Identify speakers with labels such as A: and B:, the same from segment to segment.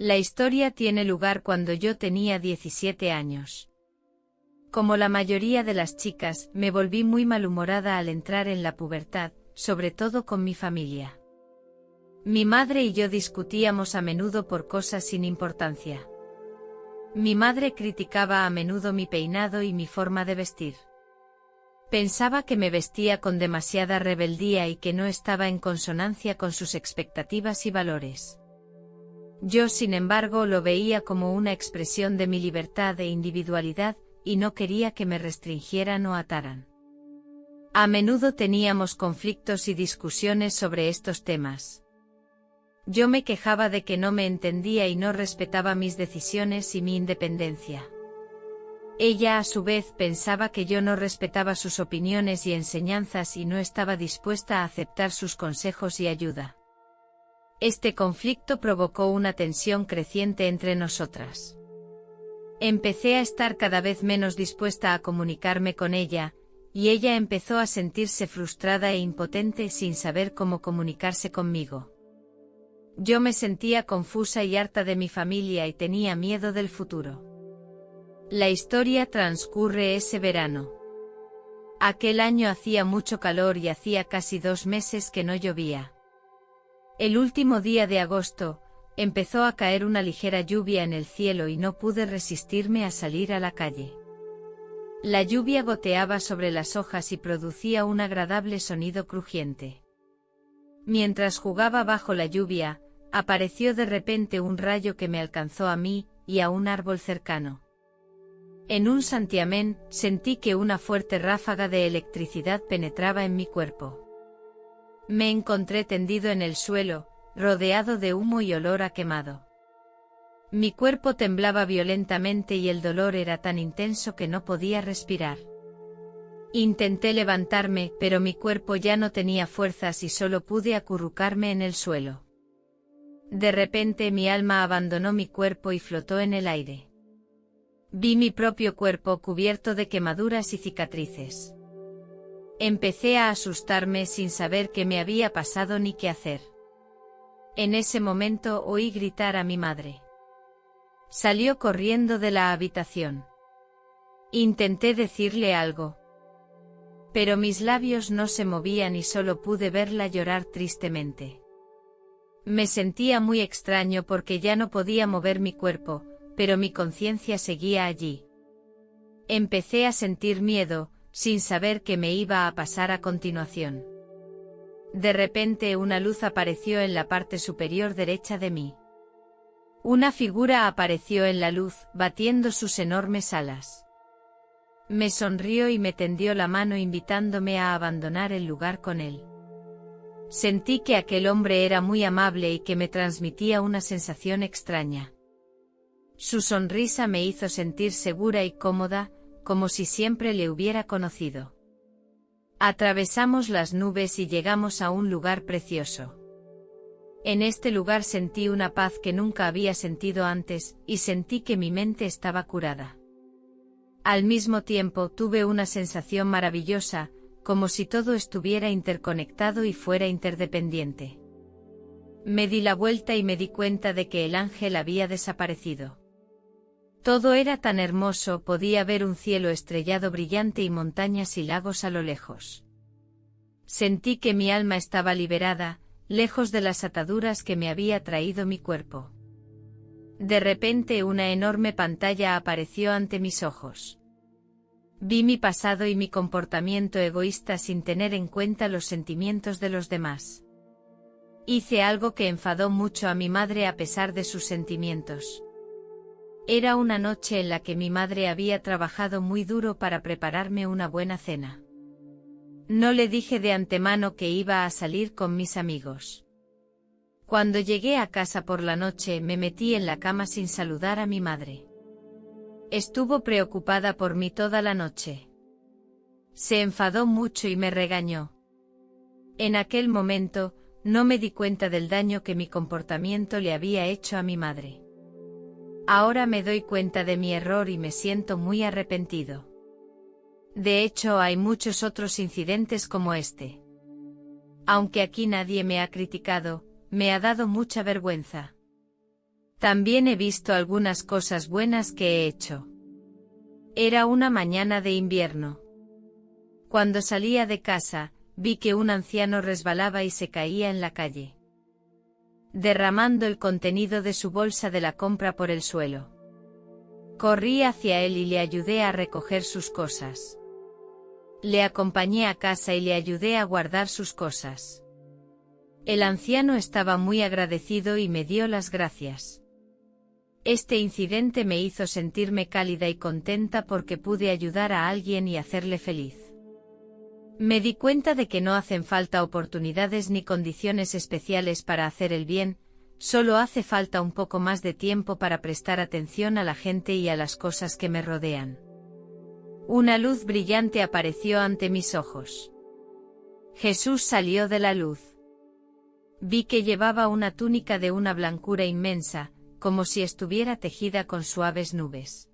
A: La historia tiene lugar cuando yo tenía 17 años. Como la mayoría de las chicas, me volví muy malhumorada al entrar en la pubertad, sobre todo con mi familia. Mi madre y yo discutíamos a menudo por cosas sin importancia. Mi madre criticaba a menudo mi peinado y mi forma de vestir. Pensaba que me vestía con demasiada rebeldía y que no estaba en consonancia con sus expectativas y valores. Yo, sin embargo, lo veía como una expresión de mi libertad e individualidad, y no quería que me restringieran o ataran. A menudo teníamos conflictos y discusiones sobre estos temas. Yo me quejaba de que no me entendía y no respetaba mis decisiones y mi independencia. Ella, a su vez, pensaba que yo no respetaba sus opiniones y enseñanzas y no estaba dispuesta a aceptar sus consejos y ayuda. Este conflicto provocó una tensión creciente entre nosotras. Empecé a estar cada vez menos dispuesta a comunicarme con ella, y ella empezó a sentirse frustrada e impotente sin saber cómo comunicarse conmigo. Yo me sentía confusa y harta de mi familia y tenía miedo del futuro. La historia transcurre ese verano. Aquel año hacía mucho calor y hacía casi 2 meses que no llovía. El último día de agosto, empezó a caer una ligera lluvia en el cielo y no pude resistirme a salir a la calle. La lluvia goteaba sobre las hojas y producía un agradable sonido crujiente. Mientras jugaba bajo la lluvia, apareció de repente un rayo que me alcanzó a mí y a un árbol cercano. En un santiamén, sentí que una fuerte ráfaga de electricidad penetraba en mi cuerpo. Me encontré tendido en el suelo, rodeado de humo y olor a quemado. Mi cuerpo temblaba violentamente y el dolor era tan intenso que no podía respirar. Intenté levantarme, pero mi cuerpo ya no tenía fuerzas y solo pude acurrucarme en el suelo. De repente mi alma abandonó mi cuerpo y flotó en el aire. Vi mi propio cuerpo cubierto de quemaduras y cicatrices. Empecé a asustarme sin saber qué me había pasado ni qué hacer. En ese momento oí gritar a mi madre. Salió corriendo de la habitación. Intenté decirle algo, pero mis labios no se movían y solo pude verla llorar tristemente. Me sentía muy extraño porque ya no podía mover mi cuerpo, pero mi conciencia seguía allí. Empecé a sentir miedo, sin saber qué me iba a pasar a continuación. De repente una luz apareció en la parte superior derecha de mí. Una figura apareció en la luz, batiendo sus enormes alas. Me sonrió y me tendió la mano invitándome a abandonar el lugar con él. Sentí que aquel hombre era muy amable y que me transmitía una sensación extraña. Su sonrisa me hizo sentir segura y cómoda, como si siempre le hubiera conocido. Atravesamos las nubes y llegamos a un lugar precioso. En este lugar sentí una paz que nunca había sentido antes, y sentí que mi mente estaba curada. Al mismo tiempo tuve una sensación maravillosa, como si todo estuviera interconectado y fuera interdependiente. Me di la vuelta y me di cuenta de que el ángel había desaparecido. Todo era tan hermoso, podía ver un cielo estrellado brillante y montañas y lagos a lo lejos. Sentí que mi alma estaba liberada, lejos de las ataduras que me había traído mi cuerpo. De repente una enorme pantalla apareció ante mis ojos. Vi mi pasado y mi comportamiento egoísta sin tener en cuenta los sentimientos de los demás. Hice algo que enfadó mucho a mi madre a pesar de sus sentimientos. Era una noche en la que mi madre había trabajado muy duro para prepararme una buena cena. No le dije de antemano que iba a salir con mis amigos. Cuando llegué a casa por la noche me metí en la cama sin saludar a mi madre. Estuvo preocupada por mí toda la noche. Se enfadó mucho y me regañó. En aquel momento, no me di cuenta del daño que mi comportamiento le había hecho a mi madre. Ahora me doy cuenta de mi error y me siento muy arrepentido. De hecho, hay muchos otros incidentes como este. Aunque aquí nadie me ha criticado, me ha dado mucha vergüenza. También he visto algunas cosas buenas que he hecho. Era una mañana de invierno. Cuando salía de casa, vi que un anciano resbalaba y se caía en la calle, derramando el contenido de su bolsa de la compra por el suelo. Corrí hacia él y le ayudé a recoger sus cosas. Le acompañé a casa y le ayudé a guardar sus cosas. El anciano estaba muy agradecido y me dio las gracias. Este incidente me hizo sentirme cálida y contenta porque pude ayudar a alguien y hacerle feliz. Me di cuenta de que no hacen falta oportunidades ni condiciones especiales para hacer el bien, solo hace falta un poco más de tiempo para prestar atención a la gente y a las cosas que me rodean. Una luz brillante apareció ante mis ojos. Jesús salió de la luz. Vi que llevaba una túnica de una blancura inmensa, como si estuviera tejida con suaves nubes.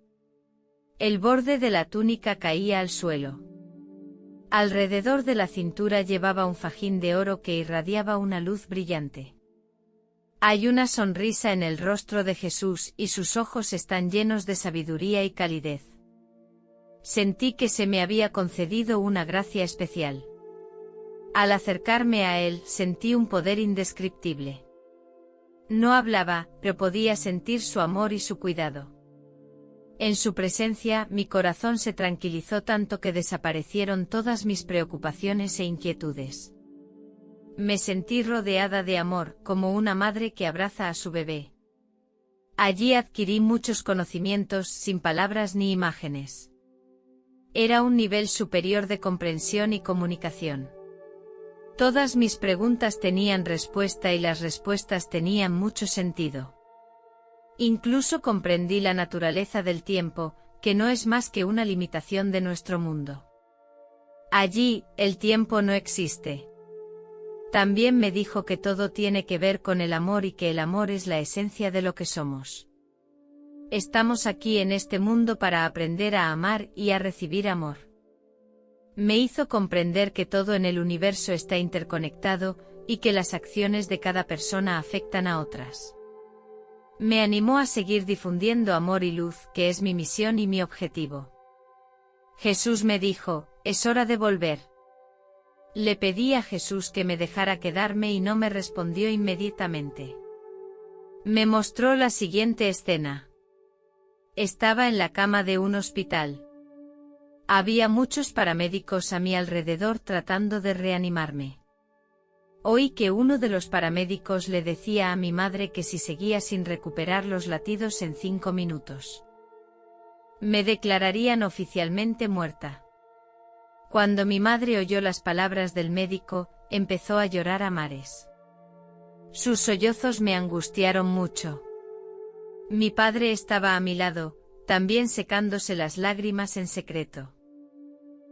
A: El borde de la túnica caía al suelo. Alrededor de la cintura llevaba un fajín de oro que irradiaba una luz brillante. Hay una sonrisa en el rostro de Jesús y sus ojos están llenos de sabiduría y calidez. Sentí que se me había concedido una gracia especial. Al acercarme a él, sentí un poder indescriptible. No hablaba, pero podía sentir su amor y su cuidado. En su presencia, mi corazón se tranquilizó tanto que desaparecieron todas mis preocupaciones e inquietudes. Me sentí rodeada de amor, como una madre que abraza a su bebé. Allí adquirí muchos conocimientos sin palabras ni imágenes. Era un nivel superior de comprensión y comunicación. Todas mis preguntas tenían respuesta y las respuestas tenían mucho sentido. Incluso comprendí la naturaleza del tiempo, que no es más que una limitación de nuestro mundo. Allí, el tiempo no existe. También me dijo que todo tiene que ver con el amor y que el amor es la esencia de lo que somos. Estamos aquí en este mundo para aprender a amar y a recibir amor. Me hizo comprender que todo en el universo está interconectado, y que las acciones de cada persona afectan a otras. Me animó a seguir difundiendo amor y luz, que es mi misión y mi objetivo. Jesús me dijo, es hora de volver. Le pedí a Jesús que me dejara quedarme y no me respondió inmediatamente. Me mostró la siguiente escena. Estaba en la cama de un hospital. Había muchos paramédicos a mi alrededor tratando de reanimarme. Oí que uno de los paramédicos le decía a mi madre que si seguía sin recuperar los latidos en 5 minutos, me declararían oficialmente muerta. Cuando mi madre oyó las palabras del médico, empezó a llorar a mares. Sus sollozos me angustiaron mucho. Mi padre estaba a mi lado, también secándose las lágrimas en secreto.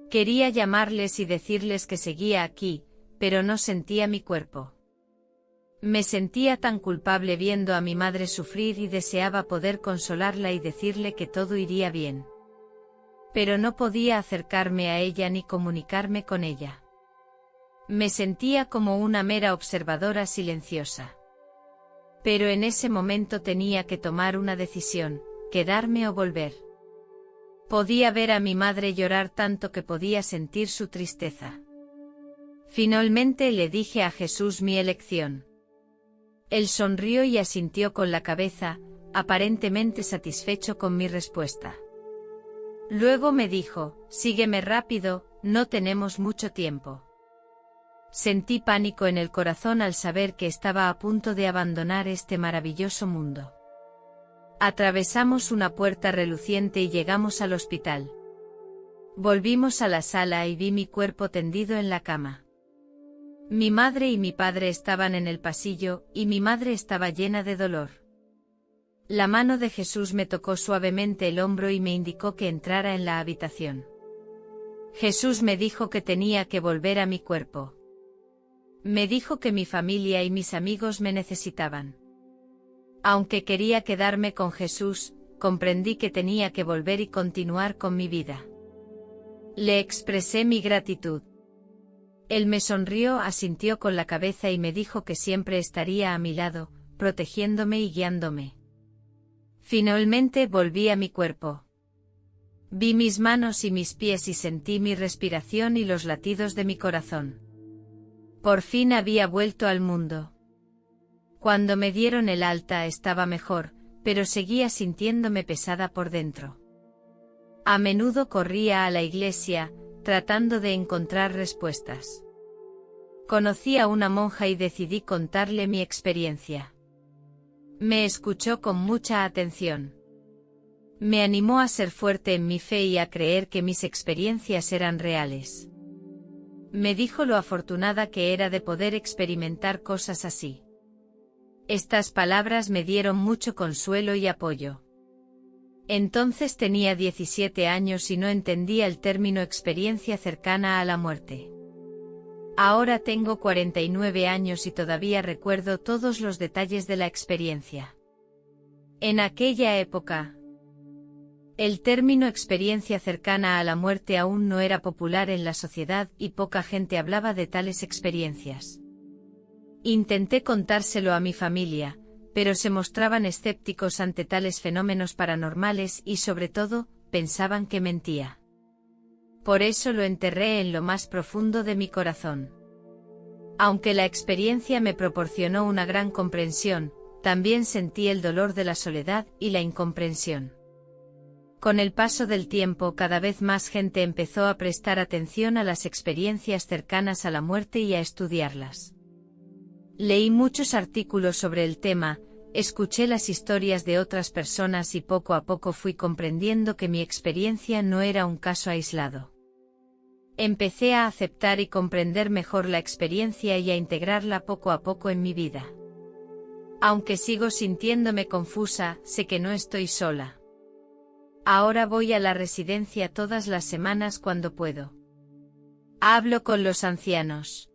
A: Quería llamarles y decirles que seguía aquí, pero no sentía mi cuerpo. Me sentía tan culpable viendo a mi madre sufrir y deseaba poder consolarla y decirle que todo iría bien. Pero no podía acercarme a ella ni comunicarme con ella. Me sentía como una mera observadora silenciosa. Pero en ese momento tenía que tomar una decisión, quedarme o volver. Podía ver a mi madre llorar tanto que podía sentir su tristeza. Finalmente le dije a Jesús mi elección. Él sonrió y asintió con la cabeza, aparentemente satisfecho con mi respuesta. Luego me dijo, sígueme rápido, no tenemos mucho tiempo. Sentí pánico en el corazón al saber que estaba a punto de abandonar este maravilloso mundo. Atravesamos una puerta reluciente y llegamos al hospital. Volvimos a la sala y vi mi cuerpo tendido en la cama. Mi madre y mi padre estaban en el pasillo, y mi madre estaba llena de dolor. La mano de Jesús me tocó suavemente el hombro y me indicó que entrara en la habitación. Jesús me dijo que tenía que volver a mi cuerpo. Me dijo que mi familia y mis amigos me necesitaban. Aunque quería quedarme con Jesús, comprendí que tenía que volver y continuar con mi vida. Le expresé mi gratitud. Él me sonrió, asintió con la cabeza y me dijo que siempre estaría a mi lado, protegiéndome y guiándome. Finalmente volví a mi cuerpo. Vi mis manos y mis pies y sentí mi respiración y los latidos de mi corazón. Por fin había vuelto al mundo. Cuando me dieron el alta estaba mejor, pero seguía sintiéndome pesada por dentro. A menudo corría a la iglesia, tratando de encontrar respuestas. Conocí a una monja y decidí contarle mi experiencia. Me escuchó con mucha atención. Me animó a ser fuerte en mi fe y a creer que mis experiencias eran reales. Me dijo lo afortunada que era de poder experimentar cosas así. Estas palabras me dieron mucho consuelo y apoyo. Entonces tenía 17 años y no entendía el término experiencia cercana a la muerte. Ahora tengo 49 años y todavía recuerdo todos los detalles de la experiencia. En aquella época, el término experiencia cercana a la muerte aún no era popular en la sociedad y poca gente hablaba de tales experiencias. Intenté contárselo a mi familia, pero se mostraban escépticos ante tales fenómenos paranormales y sobre todo, pensaban que mentía. Por eso lo enterré en lo más profundo de mi corazón. Aunque la experiencia me proporcionó una gran comprensión, también sentí el dolor de la soledad y la incomprensión. Con el paso del tiempo cada vez más gente empezó a prestar atención a las experiencias cercanas a la muerte y a estudiarlas. Leí muchos artículos sobre el tema, escuché las historias de otras personas y poco a poco fui comprendiendo que mi experiencia no era un caso aislado. Empecé a aceptar y comprender mejor la experiencia y a integrarla poco a poco en mi vida. Aunque sigo sintiéndome confusa, sé que no estoy sola. Ahora voy a la residencia todas las semanas cuando puedo. Hablo con los ancianos.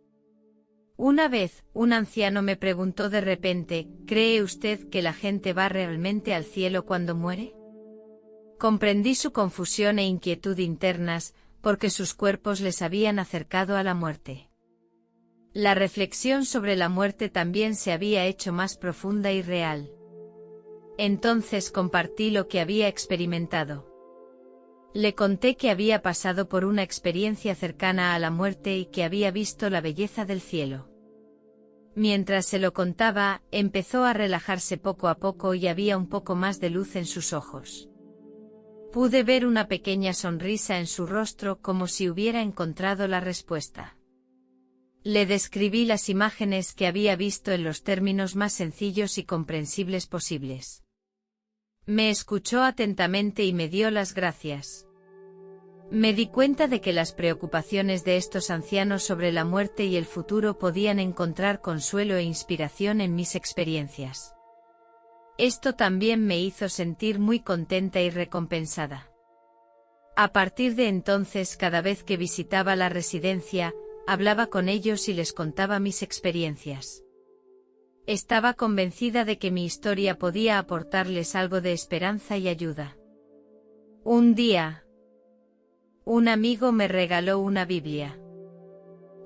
A: Una vez, un anciano me preguntó de repente, ¿cree usted que la gente va realmente al cielo cuando muere? Comprendí su confusión e inquietud internas, porque sus cuerpos les habían acercado a la muerte. La reflexión sobre la muerte también se había hecho más profunda y real. Entonces compartí lo que había experimentado. Le conté que había pasado por una experiencia cercana a la muerte y que había visto la belleza del cielo. Mientras se lo contaba, empezó a relajarse poco a poco y había un poco más de luz en sus ojos. Pude ver una pequeña sonrisa en su rostro como si hubiera encontrado la respuesta. Le describí las imágenes que había visto en los términos más sencillos y comprensibles posibles. Me escuchó atentamente y me dio las gracias. Me di cuenta de que las preocupaciones de estos ancianos sobre la muerte y el futuro podían encontrar consuelo e inspiración en mis experiencias. Esto también me hizo sentir muy contenta y recompensada. A partir de entonces, cada vez que visitaba la residencia, hablaba con ellos y les contaba mis experiencias. Estaba convencida de que mi historia podía aportarles algo de esperanza y ayuda. Un día, un amigo me regaló una Biblia.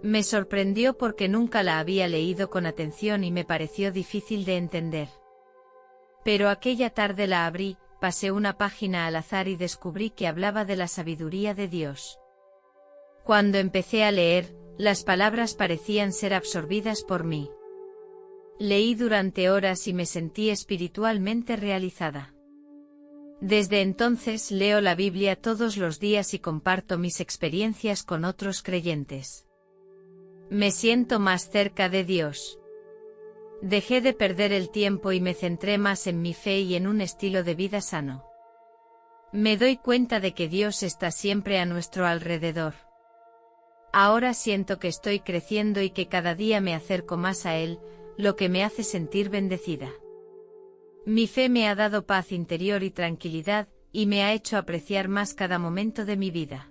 A: Me sorprendió porque nunca la había leído con atención y me pareció difícil de entender. Pero aquella tarde la abrí, pasé una página al azar y descubrí que hablaba de la sabiduría de Dios. Cuando empecé a leer, las palabras parecían ser absorbidas por mí. Leí durante horas y me sentí espiritualmente realizada. Desde entonces leo la Biblia todos los días y comparto mis experiencias con otros creyentes. Me siento más cerca de Dios. Dejé de perder el tiempo y me centré más en mi fe y en un estilo de vida sano. Me doy cuenta de que Dios está siempre a nuestro alrededor. Ahora siento que estoy creciendo y que cada día me acerco más a Él, lo que me hace sentir bendecida. Mi fe me ha dado paz interior y tranquilidad, y me ha hecho apreciar más cada momento de mi vida.